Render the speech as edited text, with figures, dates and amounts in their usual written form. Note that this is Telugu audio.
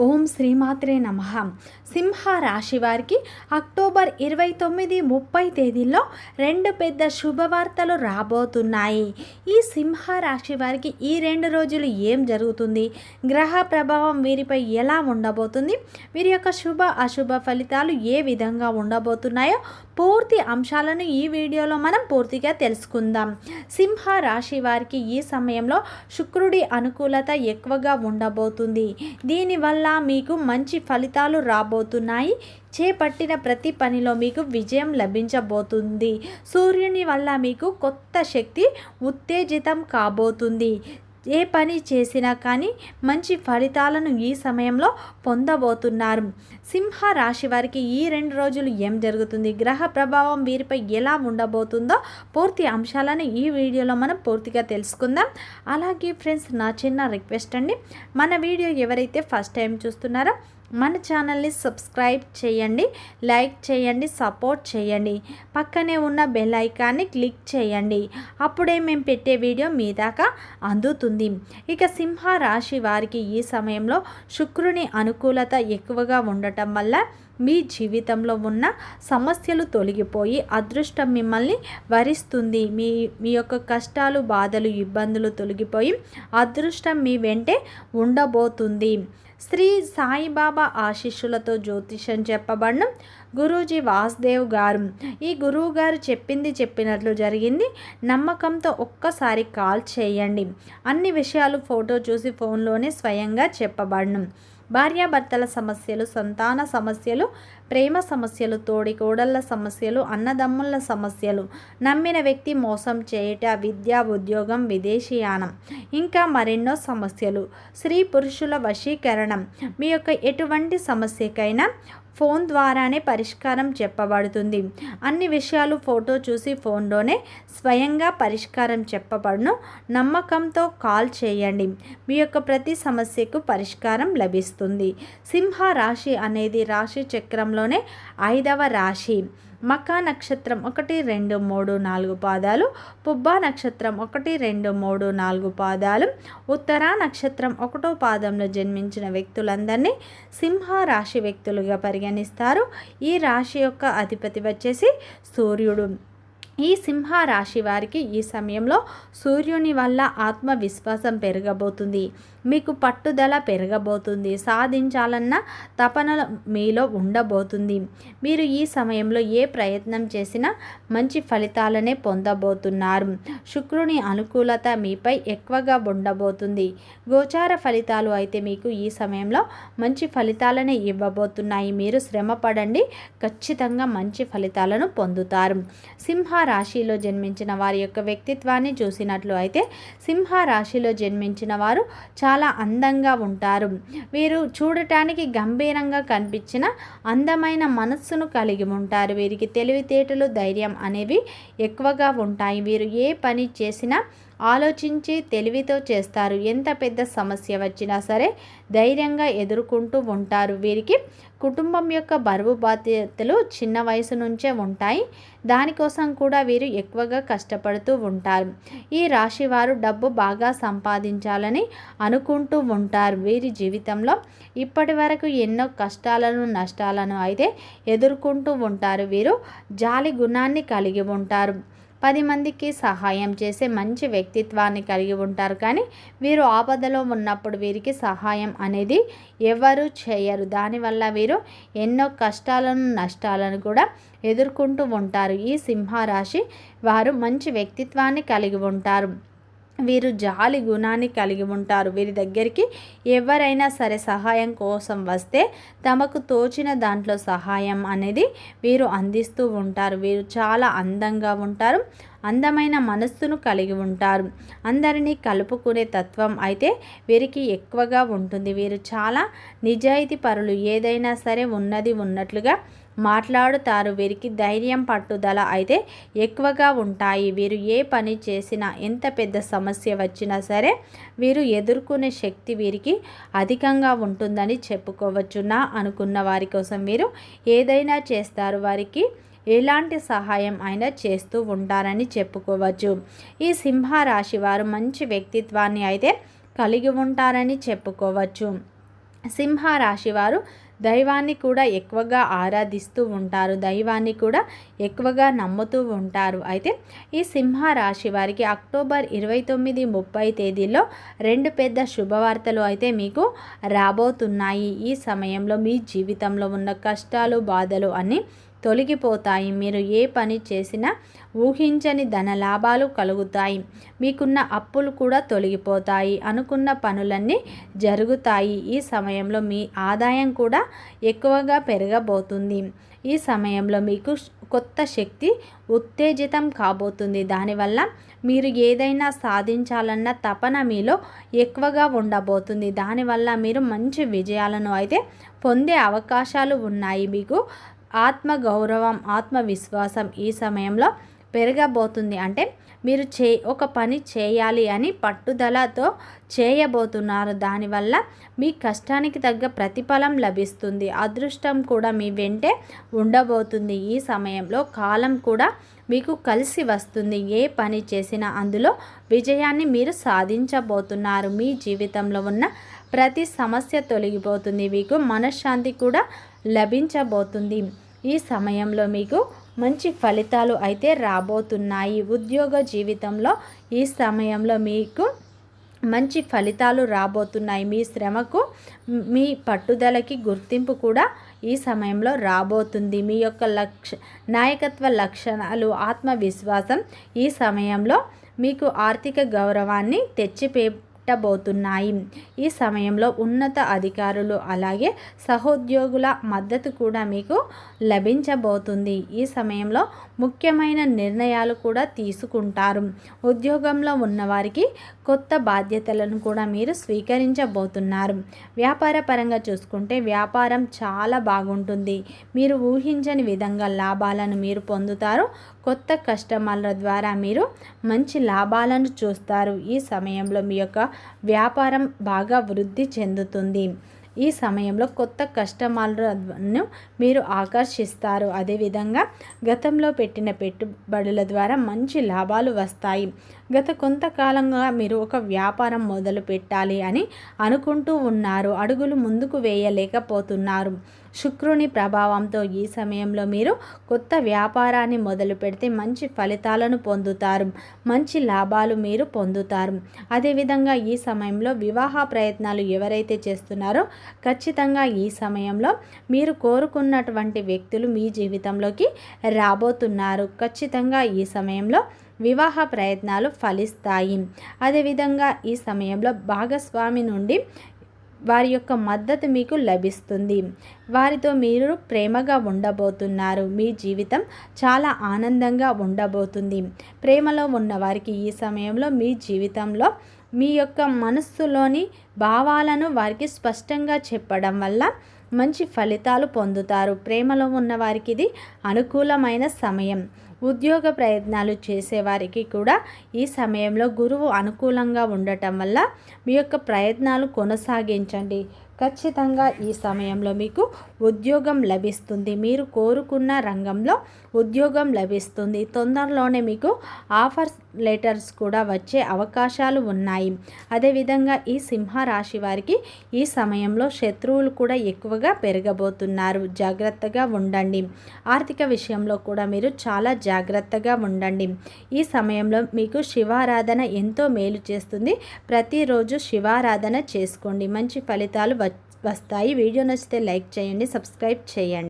ఓం శ్రీమాత్రే నమః. సింహ రాశి వారికి అక్టోబర్ 29, 30 తేదీల్లో రెండు పెద్ద శుభవార్తలు రాబోతున్నాయి. ఈ సింహ రాశి వారికి ఈ 2 రోజులు ఏం జరుగుతుంది, గ్రహ ప్రభావం వీరిపై ఎలా ఉండబోతుంది, వీరి యొక్క శుభ అశుభ ఫలితాలు ఏ విధంగా ఉండబోతున్నాయో పూర్తి అంశాలను ఈ వీడియోలో మనం పూర్తిగా తెలుసుకుందాం. సింహ రాశి వారికి ఈ సమయంలో శుక్రుడి అనుకూలత ఎక్కువగా ఉండబోతుంది. దీనివల్ల మీకు మంచి ఫలితాలు రాబోతున్నాయి. చేపట్టిన ప్రతి పనిలో మీకు విజయం లభించబోతుంది. సూర్యుని వల్ల మీకు కొత్త శక్తి ఉత్తేజితం కాబోతుంది. ఏ పని చేసినా కానీ మంచి ఫలితాలను ఈ సమయంలో పొందబోతున్నారు. సింహ రాశి వారికి ఈ 2 రోజులు ఏం జరుగుతుంది, గ్రహ ప్రభావం వీరిపై ఎలా ఉండబోతుందో పూర్తి అంశాలను ఈ వీడియోలో మనం పూర్తిగా తెలుసుకుందాం. అలాగే ఫ్రెండ్స్, నా చిన్న రిక్వెస్ట్ అండి, మన వీడియో ఎవరైతే ఫస్ట్ టైం చూస్తున్నారో మన ఛానల్ని సబ్స్క్రైబ్ చేయండి, లైక్ చేయండి, సపోర్ట్ చేయండి. పక్కనే ఉన్న బెల్ ఐకాన్ని క్లిక్ చేయండి. అప్పుడే మేము పెట్టే వీడియో మీ దాకా అందుతుంది. ఇక సింహ రాశి వారికి ఈ సమయంలో శుక్రుని అనుకూలత ఎక్కువగా ఉండటం వల్ల మీ జీవితంలో ఉన్న సమస్యలు తొలగిపోయి అదృష్టం మిమ్మల్ని వరిస్తుంది. మీ యొక్క కష్టాలు, బాధలు, ఇబ్బందులు తొలగిపోయి అదృష్టం మీ వెంటే ఉండబోతుంది. శ్రీ సాయిబాబా ఆశీస్సులతో జ్యోతిషం చెప్పబడిన గురూజీ వాసుదేవ్ గారు. ఈ గురువు గారు చెప్పింది చెప్పినట్లు జరిగింది. నమ్మకంతో ఒక్కసారి కాల్ చేయండి. అన్ని విషయాలు ఫోటో చూసి ఫోన్లోనే స్వయంగా చెప్పబడిన భార్యాభర్తల సమస్యలు, సంతాన సమస్యలు, ప్రేమ సమస్యలు, తోడి కోడళ్ళ సమస్యలు, అన్నదమ్ముల సమస్యలు, నమ్మిన వ్యక్తి మోసం చేయట, విద్య, ఉద్యోగం, విదేశీయానం, ఇంకా మరెన్నో సమస్యలు, స్త్రీ పురుషుల వశీకరణం, మీ యొక్క ఎటువంటి సమస్యకైనా ఫోన్ ద్వారానే పరిష్కారం చెప్పబడుతుంది. అన్ని విషయాలు ఫోటో చూసి ఫోన్లోనే స్వయంగా పరిష్కారం చెప్పబడును. నమ్మకంతో కాల్ చేయండి. మీ యొక్క ప్రతి సమస్యకు పరిష్కారం లభిస్తుంది. సింహ రాశి అనేది రాశి చక్రంలోనే 5వ రాశి. మకా నక్షత్రం 1, 2, 3, 4 పాదాలు, పుబ్బా నక్షత్రం 1, 2, 3, 4 పాదాలు, ఉత్తరా నక్షత్రం 1వ పాదంలో జన్మించిన వ్యక్తులందరినీ సింహ రాశి వ్యక్తులుగా పరిగణిస్తారు. ఈ రాశి యొక్క అధిపతి వచ్చేసి సూర్యుడు. ఈ సింహ రాశి వారికి ఈ సమయంలో సూర్యుని వల్ల ఆత్మవిశ్వాసం పెరగబోతుంది. మీకు పట్టుదల పెరగబోతుంది. సాధించాలన్న తపన మీలో ఉండబోతుంది. మీరు ఈ సమయంలో ఏ ప్రయత్నం చేసినా మంచి ఫలితాలనే పొందబోతున్నారు. శుక్రుని అనుకూలత మీపై ఎక్కువగా ఉండబోతుంది. గోచార ఫలితాలు అయితే మీకు ఈ సమయంలో మంచి ఫలితాలనే ఇవ్వబోతున్నాయి. మీరు శ్రమ పడండి, ఖచ్చితంగా మంచి ఫలితాలను పొందుతారు. సింహ రాశిలో జన్మించిన వారి యొక్క వ్యక్తిత్వాన్ని చూసినట్లు అయితే సింహ రాశిలో జన్మించిన వారు చాలా అందంగా ఉంటారు. వీరు చూడటానికి గంభీరంగా కనిపించిన అందమైన మనస్సును కలిగి ఉంటారు. వీరికి తెలివితేటలు, ధైర్యం అనేవి ఎక్కువగా ఉంటాయి. వీరు ఏ పని చేసినా ఆలోచించి తెలివితో చేస్తారు. ఎంత పెద్ద సమస్య వచ్చినా సరే ధైర్యంగా ఎదుర్కొంటూ ఉంటారు. వీరికి కుటుంబం యొక్క బరువు బాధ్యతలు చిన్న వయసు నుంచే ఉంటాయి. దానికోసం కూడా వీరు ఎక్కువగా కష్టపడుతూ ఉంటారు. ఈ రాశి వారు డబ్బు బాగా సంపాదించాలని అనుకుంటూ ఉంటారు. వీరి జీవితంలో ఇప్పటి వరకు ఎన్నో కష్టాలను, నష్టాలను అయితే ఎదుర్కొంటూ ఉంటారు. వీరు జాలి గుణాన్ని కలిగి ఉంటారు. 10 మందికి సహాయం చేసే మంచి వ్యక్తిత్వాన్ని కలిగి ఉంటారు. కానీ వీరు ఆపదలో ఉన్నప్పుడు వీరికి సహాయం అనేది ఎవరు చేయరు. దానివల్ల వీరు ఎన్నో కష్టాలను, నష్టాలను కూడా ఎదుర్కొంటూ ఉంటారు. ఈ సింహ రాశి వారు మంచి వ్యక్తిత్వాన్ని కలిగి ఉంటారు. వీరు జాలి గుణాన్ని కలిగి ఉంటారు. వీరి దగ్గరికి ఎవరైనా సరే సహాయం కోసం వస్తే తమకు తోచిన దాంట్లో సహాయం అనేది వీరు అందిస్తూ ఉంటారు. వీరు చాలా అందంగా ఉంటారు. అందమైన మనస్సును కలిగి ఉంటారు. అందరినీ కలుపుకునే తత్వం అయితే వీరికి ఎక్కువగా ఉంటుంది. వీరు చాలా నిజాయితీ పరులు. ఏదైనా సరే ఉన్నది ఉన్నట్లుగా మాట్లాడుతారు. వీరికి ధైర్యం, పట్టుదల అయితే ఎక్కువగా ఉంటాయి. వీరు ఏ పని చేసినా, ఎంత పెద్ద సమస్య వచ్చినా సరే వీరు ఎదుర్కొనే శక్తి వీరికి అధికంగా ఉంటుందని చెప్పుకోవచ్చు. అనుకున్న వారి కోసం వీరు ఏదైనా చేస్తారు. వారికి ఎలాంటి సహాయం అయినా చేస్తూ ఉంటారని చెప్పుకోవచ్చు. ఈ సింహ రాశి వారు మంచి వ్యక్తిత్వాన్ని అయితే కలిగి ఉంటారని చెప్పుకోవచ్చు. సింహ రాశి వారు దైవాన్ని కూడా ఎక్కువగా ఆరాధిస్తూ ఉంటారు, దైవాన్ని కూడా ఎక్కువగా నమ్ముతూ ఉంటారు. అయితే ఈ సింహ రాశి వారికి అక్టోబర్ 29, 30 తేదీల్లో రెండు పెద్ద శుభవార్తలు అయితే మీకు రాబోతున్నాయి. ఈ సమయంలో మీ జీవితంలో ఉన్న కష్టాలు, బాధలు అన్నీ తొలగిపోతాయి. మీరు ఏ పని చేసినా ఊహించని ధన లాభాలు కలుగుతాయి. మీకున్న అప్పులు కూడా తొలగిపోతాయి. అనుకున్న పనులన్నీ జరుగుతాయి. ఈ సమయంలో మీ ఆదాయం కూడా ఎక్కువగా పెరగబోతుంది. ఈ సమయంలో మీకు కొత్త శక్తి ఉత్తేజితం కాబోతుంది. దానివల్ల మీరు ఏదైనా సాధించాలన్న తపన మీలో ఎక్కువగా ఉండబోతుంది. దానివల్ల మీరు మంచి విజయాలను అయితే పొందే అవకాశాలు ఉన్నాయి. మీకు ఆత్మగౌరవం, ఆత్మవిశ్వాసం ఈ సమయంలో పెరగబోతుంది. అంటే మీరు ఒక పని చేయాలి అని పట్టుదలతో చేయబోతున్నారు. దానివల్ల మీ కష్టానికి తగ్గ ప్రతిఫలం లభిస్తుంది. అదృష్టం కూడా మీ వెంటే ఉండబోతుంది. ఈ సమయంలో కాలం కూడా మీకు కలిసి వస్తుంది. ఏ పని చేసినా అందులో విజయాన్ని మీరు సాధించబోతున్నారు. మీ జీవితంలో ఉన్న ప్రతి సమస్య తొలగిపోతుంది. మీకు మనశ్శాంతి కూడా లభించబోతుంది. ఈ సమయంలో మీకు మంచి ఫలితాలు అయితే రాబోతున్నాయి. ఉద్యోగ జీవితంలో ఈ సమయంలో మీకు మంచి ఫలితాలు రాబోతున్నాయి. మీ శ్రమకు, మీ పట్టుదలకి గుర్తింపు కూడా ఈ సమయంలో రాబోతుంది. మీ యొక్క నాయకత్వ లక్షణాలు, ఆత్మవిశ్వాసం ఈ సమయంలో మీకు ఆర్థిక గౌరవాన్ని తెచ్చిపెట్టబోతున్నాయి. ఈ సమయంలో ఉన్నత అధికారులు అలాగే సహోద్యోగుల మద్దతు కూడా మీకు లభించబోతుంది. ఈ సమయంలో ముఖ్యమైన నిర్ణయాలు కూడా తీసుకుంటారు. ఉద్యోగంలో ఉన్నవారికి కొత్త బాధ్యతలను కూడా మీరు స్వీకరించబోతున్నారు. వ్యాపార పరంగా చూసుకుంటే వ్యాపారం చాలా బాగుంటుంది. మీరు ఊహించని విధంగా లాభాలను మీరు పొందుతారు. కొత్త కస్టమర్ల ద్వారా మీరు మంచి లాభాలను చూస్తారు. ఈ సమయంలో మీ యొక్క వ్యాపారం బాగా వృద్ధి చెందుతుంది. ఈ సమయంలో కొత్త కస్టమర్లను మీరు ఆకర్షిస్తారు. అదేవిధంగా గతంలో పెట్టిన పెట్టుబడుల ద్వారా మంచి లాభాలు వస్తాయి. గత కొంతకాలంగా మీరు ఒక వ్యాపారం మొదలు పెట్టాలి అని అనుకుంటూ ఉన్నారు. అడుగులు ముందుకు వేయలేకపోతున్నారు. శుక్రుని ప్రభావంతో ఈ సమయంలో మీరు కొత్త వ్యాపారాన్ని మొదలు పెడితే మంచి ఫలితాలను పొందుతారు. మంచి లాభాలు మీరు పొందుతారు. అదేవిధంగా ఈ సమయంలో వివాహ ప్రయత్నాలు ఎవరైతే చేస్తున్నారో ఖచ్చితంగా ఈ సమయంలో మీరు కోరుకున్నటువంటి వ్యక్తులు మీ జీవితంలోకి రాబోతున్నారు. ఖచ్చితంగా ఈ సమయంలో వివాహ ప్రయత్నాలు ఫలిస్తాయి. అదేవిధంగా ఈ సమయంలో భాగస్వామి నుండి వారి యొక్క మద్దతు మీకు లభిస్తుంది. వారితో మీరు ప్రేమగా ఉండబోతున్నారు. మీ జీవితం చాలా ఆనందంగా ఉండబోతుంది. ప్రేమలో ఉన్నవారికి ఈ సమయంలో మీ జీవితంలో మీ యొక్క మనస్సులోని భావాలను వారికి స్పష్టంగా చెప్పడం వల్ల మంచి ఫలితాలు పొందుతారు. ప్రేమలో ఉన్నవారికి ఇది అనుకూలమైన సమయం. ఉద్యోగ ప్రయత్నాలు చేసేవారికి కూడా ఈ సమయంలో గురువు అనుకూలంగా ఉండటం వల్ల మీ యొక్క ప్రయత్నాలు కొనసాగించండి. ఖచ్చితంగా ఈ సమయంలో మీకు ఉద్యోగం లభిస్తుంది. మీరు కోరుకున్న రంగంలో ఉద్యోగం లభిస్తుంది. తొందరలోనే మీకు ఆఫర్స్ లెటర్స్ కూడా వచ్చే అవకాశాలు ఉన్నాయి. అదేవిధంగా ఈ సింహ రాశి వారికి ఈ సమయంలో శత్రువులు కూడా ఎక్కువగా పెరగబోతున్నారు. జాగ్రత్తగా ఉండండి. ఆర్థిక విషయంలో కూడా మీరు చాలా జాగ్రత్తగా ఉండండి. ఈ సమయంలో మీకు శివారాధన ఎంతో మేలు చేస్తుంది. ప్రతిరోజు శివారాధన చేసుకోండి. మంచి ఫలితాలు వస్తాయి. వీడియో నచ్చితే లైక్ చేయండి, సబ్స్క్రైబ్ చేయండి.